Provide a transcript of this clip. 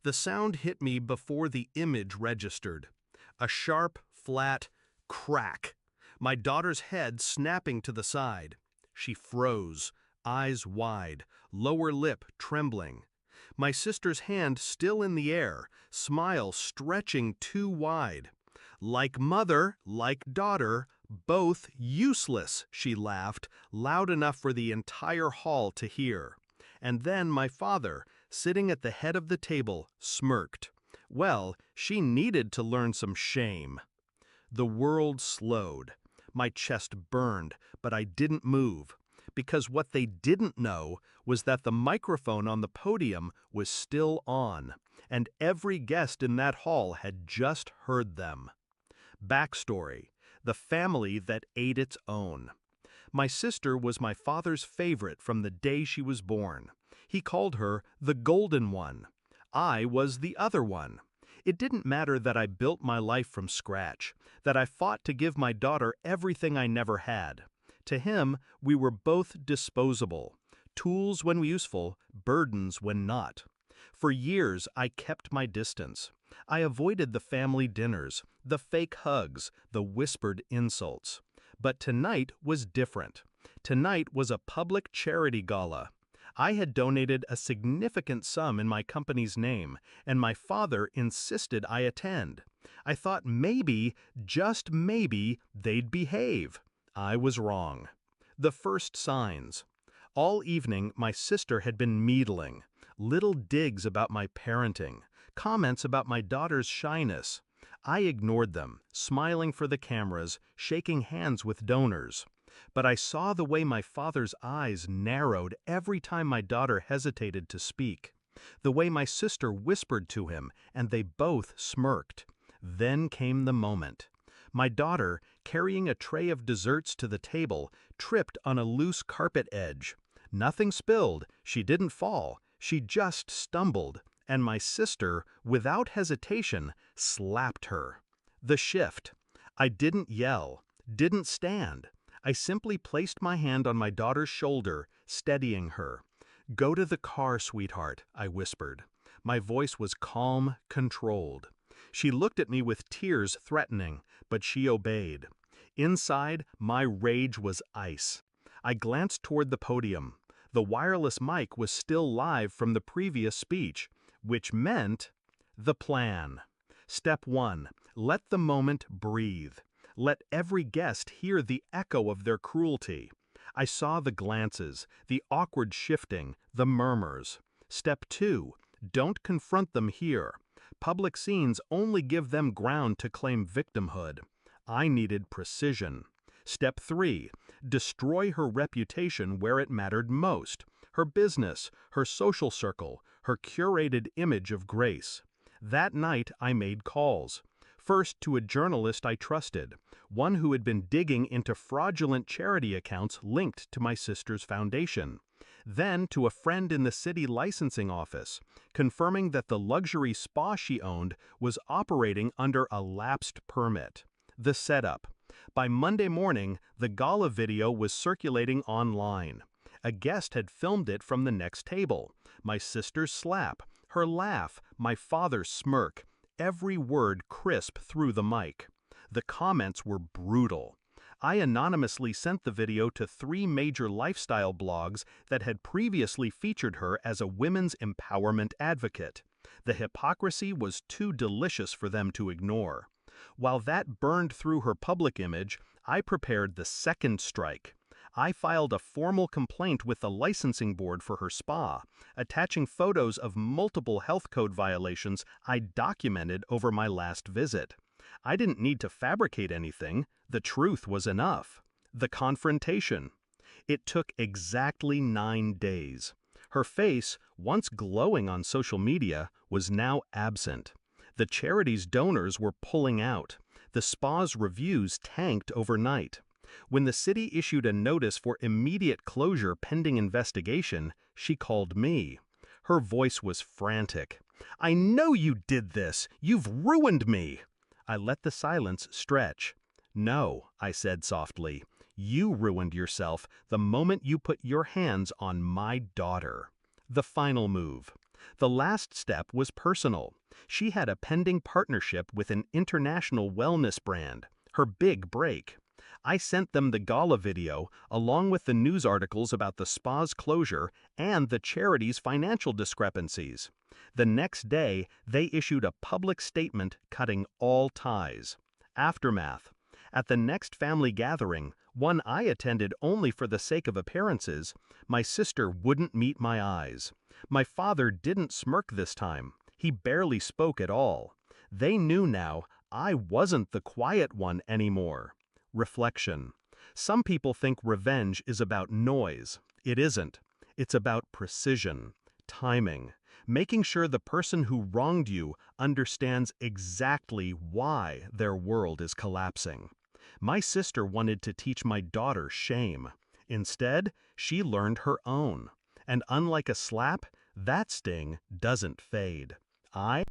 The sound hit me before the image registered. A sharp, flat crack. My daughter's head snapping to the side. She froze, eyes wide, lower lip trembling. My sister's hand still in the air, smile stretching too wide. Like mother, like daughter, both useless, she laughed, loud enough for the entire hall to hear. And then my father, sitting at the head of the table, smirked. Well, she needed to learn some shame. The world slowed. My chest burned, but I didn't move. Because what they didn't know was that the microphone on the podium was still on, and every guest in that hall had just heard them. Backstory: the family that ate its own. My sister was my father's favorite from the day she was born. He called her the Golden One. I was the other one. It didn't matter that I built my life from scratch, that I fought to give my daughter everything I never had. To him, we were both disposable, tools when useful, burdens when not. For years, I kept my distance. I avoided the family dinners, the fake hugs, the whispered insults. But tonight was different. Tonight was a public charity gala. I had donated a significant sum in my company's name, and my father insisted I attend. I thought maybe, just maybe, they'd behave. I was wrong. The first signs. All evening, my sister had been meddling. Little digs about my parenting, comments about my daughter's shyness. I ignored them, smiling for the cameras, shaking hands with donors. But I saw the way my father's eyes narrowed every time my daughter hesitated to speak. The way my sister whispered to him, and they both smirked. Then came the moment. My daughter, carrying a tray of desserts to the table, tripped on a loose carpet edge. Nothing spilled, she didn't fall, she just stumbled, and my sister, without hesitation, slapped her. The shift. I didn't yell, didn't stand. I simply placed my hand on my daughter's shoulder, steadying her. "Go to the car, sweetheart," I whispered. My voice was calm, controlled. She looked at me with tears threatening, but she obeyed. Inside, my rage was ice. I glanced toward the podium. The wireless mic was still live from the previous speech, which meant the plan. Step 1. Let the moment breathe. Let every guest hear the echo of their cruelty. I saw the glances, the awkward shifting, the murmurs. Step 2. Don't confront them here. Public scenes only give them ground to claim victimhood. I needed precision. Step 3. Destroy her reputation where it mattered most. Her business, her social circle, her curated image of grace. That night I made calls. First to a journalist I trusted, one who had been digging into fraudulent charity accounts linked to my sister's foundation. Then to a friend in the city licensing office, confirming that the luxury spa she owned was operating under a lapsed permit. The setup. By Monday morning, the gala video was circulating online. A guest had filmed it from the next table. My sister's slap, her laugh, my father's smirk, every word crisp through the mic. The comments were brutal. I anonymously sent the video to 3 major lifestyle blogs that had previously featured her as a women's empowerment advocate. The hypocrisy was too delicious for them to ignore. While that burned through her public image, I prepared the second strike. I filed a formal complaint with the licensing board for her spa, attaching photos of multiple health code violations I documented over my last visit. I didn't need to fabricate anything, the truth was enough. The confrontation. It took exactly 9 days. Her face, once glowing on social media, was now absent. The charity's donors were pulling out. The spa's reviews tanked overnight. When the city issued a notice for immediate closure pending investigation, she called me. Her voice was frantic. "I know you did this! You've ruined me!" I let the silence stretch. "No," I said softly, "you ruined yourself the moment you put your hands on my daughter." The final move. The last step was personal. She had a pending partnership with an international wellness brand, her big break. I sent them the gala video, along with the news articles about the spa's closure and the charity's financial discrepancies. The next day, they issued a public statement cutting all ties. Aftermath. At the next family gathering, one I attended only for the sake of appearances, my sister wouldn't meet my eyes. My father didn't smirk this time. He barely spoke at all. They knew now I wasn't the quiet one anymore. Reflection. Some people think revenge is about noise. It isn't. It's about precision, timing, making sure the person who wronged you understands exactly why their world is collapsing. My sister wanted to teach my daughter shame. Instead, she learned her own. And unlike a slap, that sting doesn't fade. I